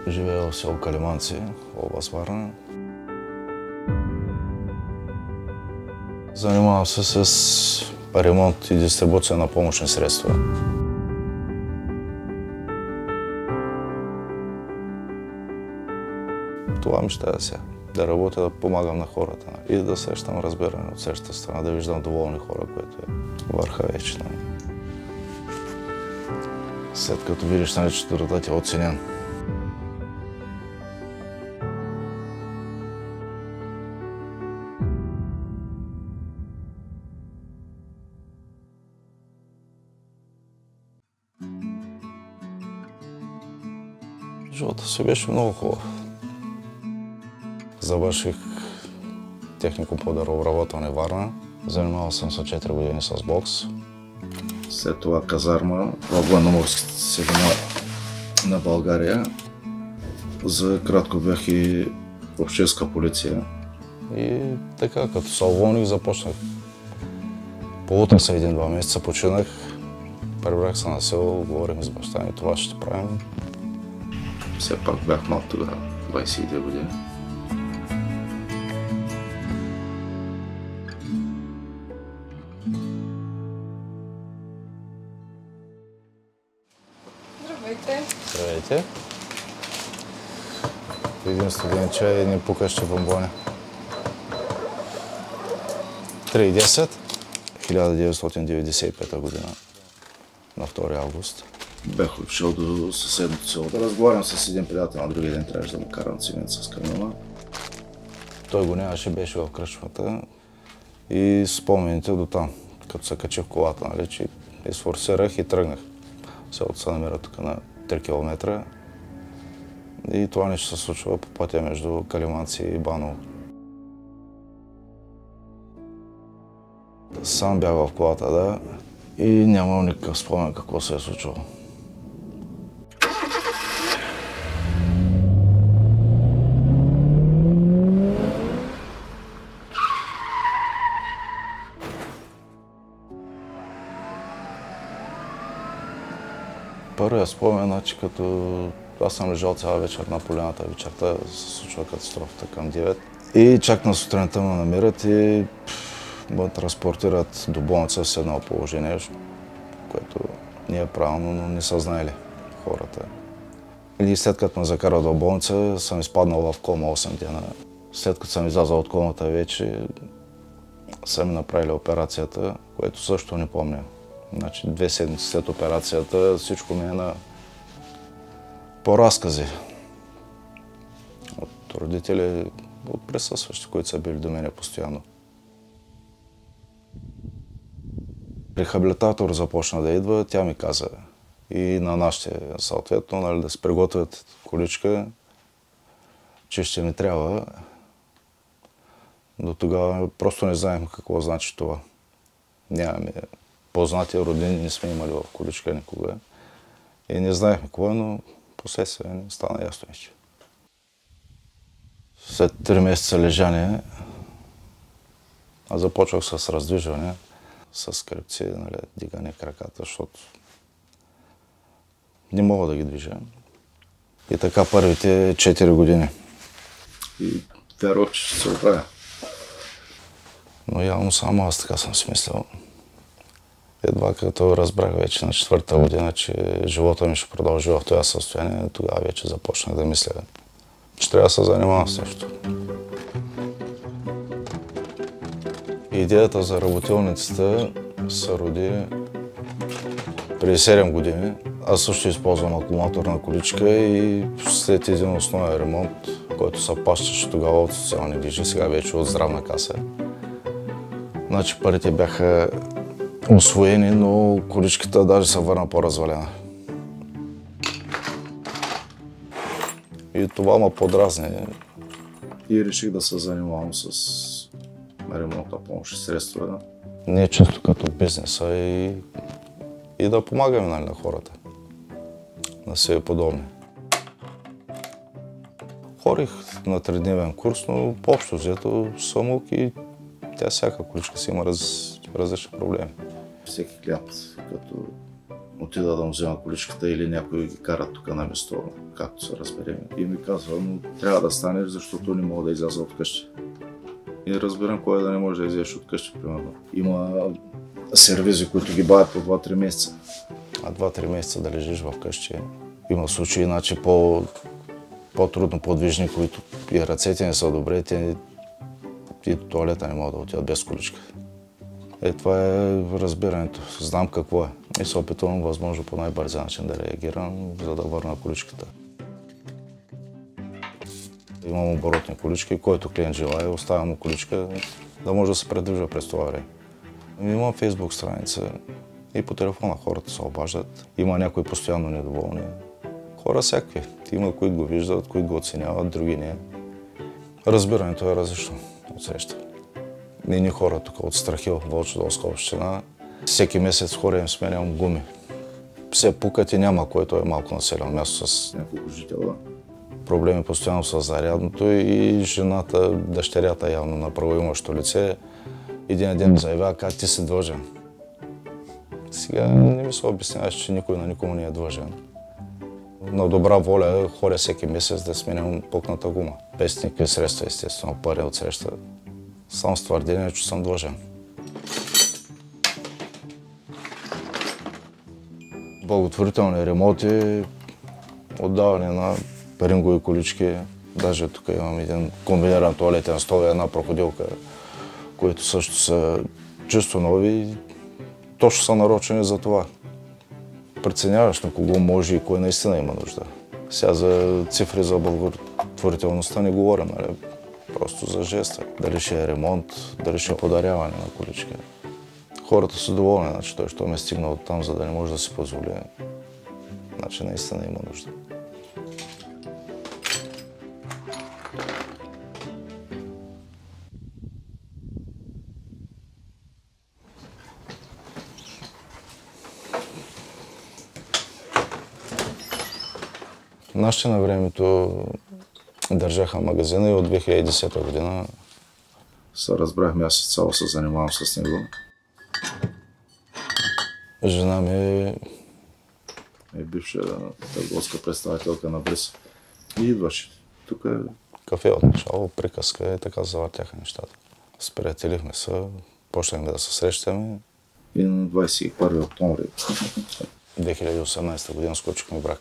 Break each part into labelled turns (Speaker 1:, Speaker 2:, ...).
Speaker 1: Живея в село Калиманци, област Варна. Занимавам се с ремонт и дистрибуция на помощни средства. Това ми ще сега. Да работя, да помагам на хората и да срещам разбиране от срещата страна, да виждам доволни хора, което е върха вече. След като видиш, че трудът е оценен. Живота си беше много хубав. Завърших техникум по дървообработване Варна. Занимавал съм се 4 години с бокс. След това казарма в Военноморските сили на България. За кратко бях и общинска полиция. И така, като се уволних, започнах. Полутах се 1-2 месеца, починах. Прибрах се на село, говорих с баща ми, това ще правим. Все пак бях малко тогава, 22 години.
Speaker 2: Здравейте!
Speaker 1: Здравейте! Един студент чай и не пукащи бомбони. 3.10, 1995 година, на 2 август. Бях отшъл до съседното село да разговарям с един приятел, на другия ден трябваше да му карам цимент с камиона. Той го нямаше, беше в кръчмата и спомените до там, като се качих в колата, нали, че изфорсирах и тръгнах. Селото се намира тук на 3 км и това нещо се случва по пътя между Калиманци и Баново. Сам бях в колата, да, и нямам никакъв спомен какво се е случило. Първият спомен, че като аз съм лежал цяла вечер на поляната, вечерта се случва катастрофата към 9. И чак на сутринта ме намират и ме транспортират до болница в седнало положение, което не е правилно, но не са знаели хората. И след като ме закарат до болница, съм изпаднал в кома 8 дена. След като съм излязал от комата вече, са ми направили операцията, което също не помня. Значи 2 седмици след операцията всичко ми е по разкази от родители, от присъстващи, които са били до мене постоянно. Рехабилитатор започна да идва, тя ми каза и на нашите съответно, нали, да се приготвят количка, че ще ми трябва. До тогава просто не знаем какво значи това. Нямаме познати родини, не сме имали в количка никога. И не знаехме какво, но последствие не стана ясно вече. След 3 месеца лежание, аз започвах с раздвижване, с скрипци, нали, дигане краката, защото не мога да ги движа. И така първите 4 години. И вярвах, че ще се оправя. Но явно само аз така съм си мислил. Едва като разбрах вече на 4-та година, че живота ми ще продължи в това състояние, тогава вече започнах да мисля, че трябва да се занимавам с нещо. Идеята за работилницата се роди преди 7 години. Аз също използвам акумулаторна количка и след един основен ремонт, който се плащаше тогава от социални грижи, сега вече от здравна каса. Значи парите бяха усвоени, но количката даже се върна по-развалена. И това ме подразни. И реших да се занимавам с ремонт на помощни средства. Не чисто като бизнеса и да помагаме, нали, на хората. На себе подобни. Ходих на 3-дневен курс, но общо взето самук и тя всяка количка си има различни проблеми. Всеки клиент, като отида да му взема количката или някой ги кара тук на место, както се разберем. И ми казва, но трябва да станеш, защото не мога да изляза от къщи. И разбирам кой да не може да излезеш от къщи, примерно. Има сервизи, които ги бавят по 2-3 месеца. А 2-3 месеца да лежиш в къщи. Има случаи, иначе по-трудно подвижни, които и ръцете не са добре, те и до туалета не могат да отидат без количка. Това е разбирането. Знам какво е. И се опитвам възможно по най-бързи начин да реагирам, за да върна количката. Имам оборотни колички, който клиент желая, оставям му количка, да може да се предвижда през това време. Имам фейсбук страница и по телефона хората се обаждат. Има някои постоянно недоволни. Хора всякакви. Има които го виждат, които го оценяват, други не. Разбирането е различно от среща. Едни хора тук от Страхил, Волчодолска община, всеки месец хора им сменям гуми. Все пукат и няма, което е малко населено място с няколко жителя. Проблеми постоянно с зарядното и жената, дъщерята явно на правоимащо лице, един ден заявява как ти си длъжен. Сега не ми се обясняваш, че никой на никому не е длъжен. На добра воля ходя всеки месец да сменям пукната гума. Без никакви средства, естествено, пари от среща. Само с твърдение, че съм длъжен. Благотворителни ремонти, отдаване на рингови колички. Даже тук имам един комбиниран туалетен стол и една проходилка, които също са чисто нови и точно са нарочени за това. Преценяваш на кого може и кой наистина има нужда. Сега за цифри за благотворителността не говорим, нали? Просто за жеста. Дали ще е ремонт, дали ще е подаряване на количка. Хората са доволни, значи той, що ме е стигнал от там, за да не може да си позволи. Значи наистина има нужда. Нашите на времето държаха магазина и от 2010 година се разбрахме, аз цяло се занимавам с него. Жена ми е бивша търговска представителка на Бриз. И идваше. Тук е кафе отначало, приказка и така завъртяха нещата. Сприятелихме се, почнахме да се срещаме. И на 21 октомври 2018 година скочихме брак.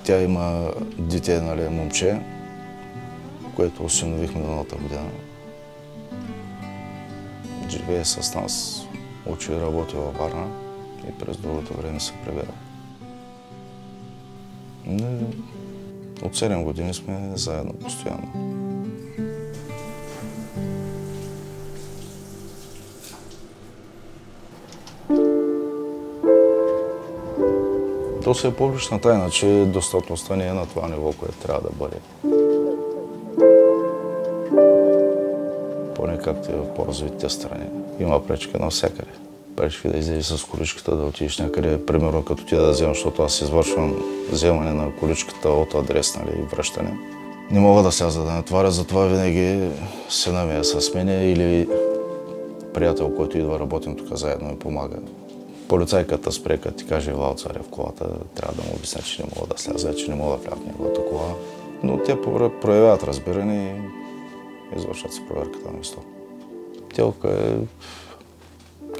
Speaker 1: Тя има дете, нали, момче, което осиновихме миналата година. Живее с нас, учи и работи във Варна и през другото време се прибира. От 7 години сме заедно постоянно. То се е публична тайна, че достъпността не е на това ниво, което трябва да бъде. Поне както и в по-развитите страни. Има пречка навсякъде. Пречки да излезеш с количката, да отидеш някъде, примерно като ти да вземам, защото аз извършвам вземане на количката от адрес, нали, и връщане. Не мога да сляза да натваря, затова винаги сина ми е с мене или приятел, който идва, работим тук заедно, ми помага. Полицайката спре, като ти каже Вал Царев в колата, трябва да му обясня, че не мога да сляза, че не мога да вляза в неговата кола. Но те проявяват разбиране и извършват се проверката на место. Телка е,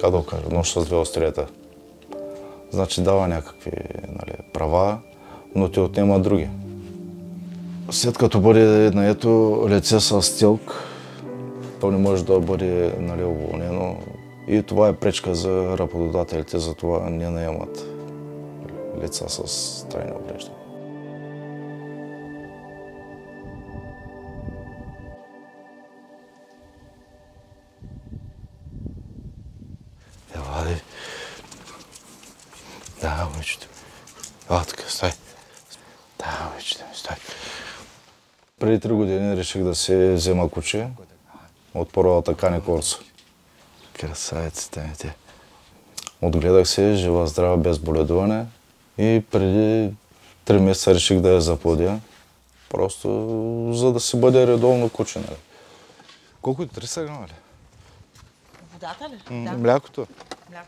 Speaker 1: как да кажа, нож с две острията. Значи дава някакви, нали, права, но ти отнема други. След като бъде наето лице с телк, то не може да бъде, нали, уволнено. И това е пречка за работодателите, затова не наемат лица с трайни увреждания. Вади. Да, момичето. Така, стай. Да, момичето, стай. Преди 3 години реших да се взема куче от първата Кани Корса. Красавиците ми те. Отгледах се, жива, здрава, без боледуване и преди 3 месеца реших да я заплодя. Просто за да си бъде редовно куче, нали. Колко и 3 сега, нали?
Speaker 2: Водата ли? Да.
Speaker 1: Млякото.
Speaker 2: Мляко.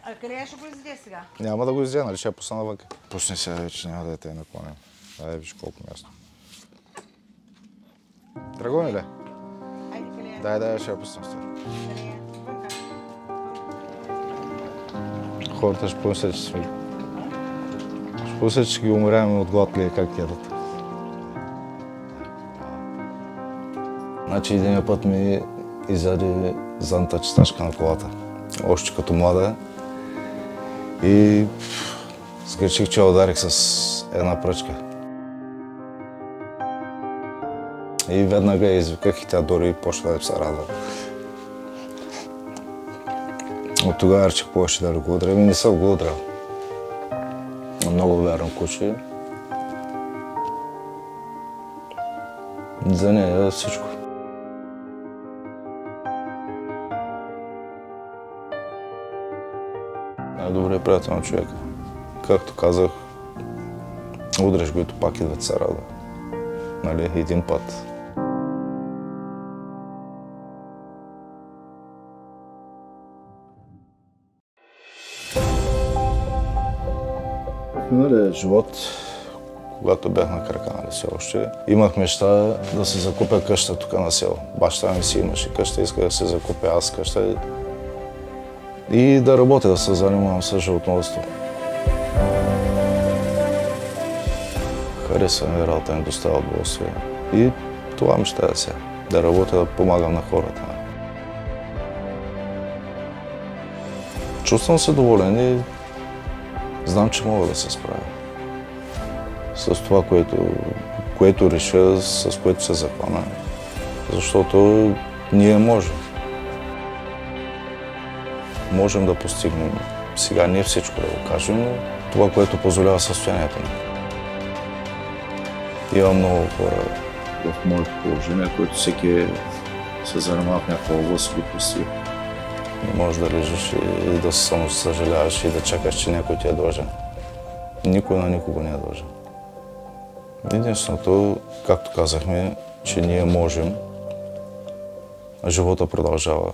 Speaker 2: А къде ще го изяде сега?
Speaker 1: Няма да го изяде, нали ще я пусна навън. Почни сега вече, няма да е те наклонен. Дай виж колко място. Драгони ли?
Speaker 2: Айде, къде е?
Speaker 1: Дай, ще я пусна с това.
Speaker 2: Къде е? Вънка.
Speaker 1: Хората ще помислят, че сме... Ще помислят, че ги уморяваме от глад ли, как ядат. Значи един път ми изяде задната чистачка на колата. Още като млада. И скричих, че я ударих с една пръчка. И веднага я извиках и тя дори почва да се радва. От тогава реших повече да го удрям и не съм го удрял. Много вярно куче. За нея е всичко. Най-добрият приятел на човека. Както казах, удреш го и пак идва да се радва. Нали, един път. В миналия живот, когато бях на крака, нали, все още, имах мечта да се закупя къща тук на село. Баща ми си имаше къща, исках да се закупя аз къща и да работя, да се занимавам с животновъдство. Харесва ми работа, ми доставя удоволствие. И това мечтая сега. Да работя, да помагам на хората. Чувствам се доволен и знам, че мога да се справя. С това, което реша, с което се захвана. Защото ние можем. Можем да постигнем. Сега не всичко да го кажем, но това, което позволява състоянието ни. Има много хора в моето положение, които всеки се занимава в някаква област и ги постига. Не можеш да лежиш и да се само съжаляваш и да чакаш, че някой ти е дължен. Никой на никого не е дължен. Единственото, както казахме, че ние можем, а живота продължава.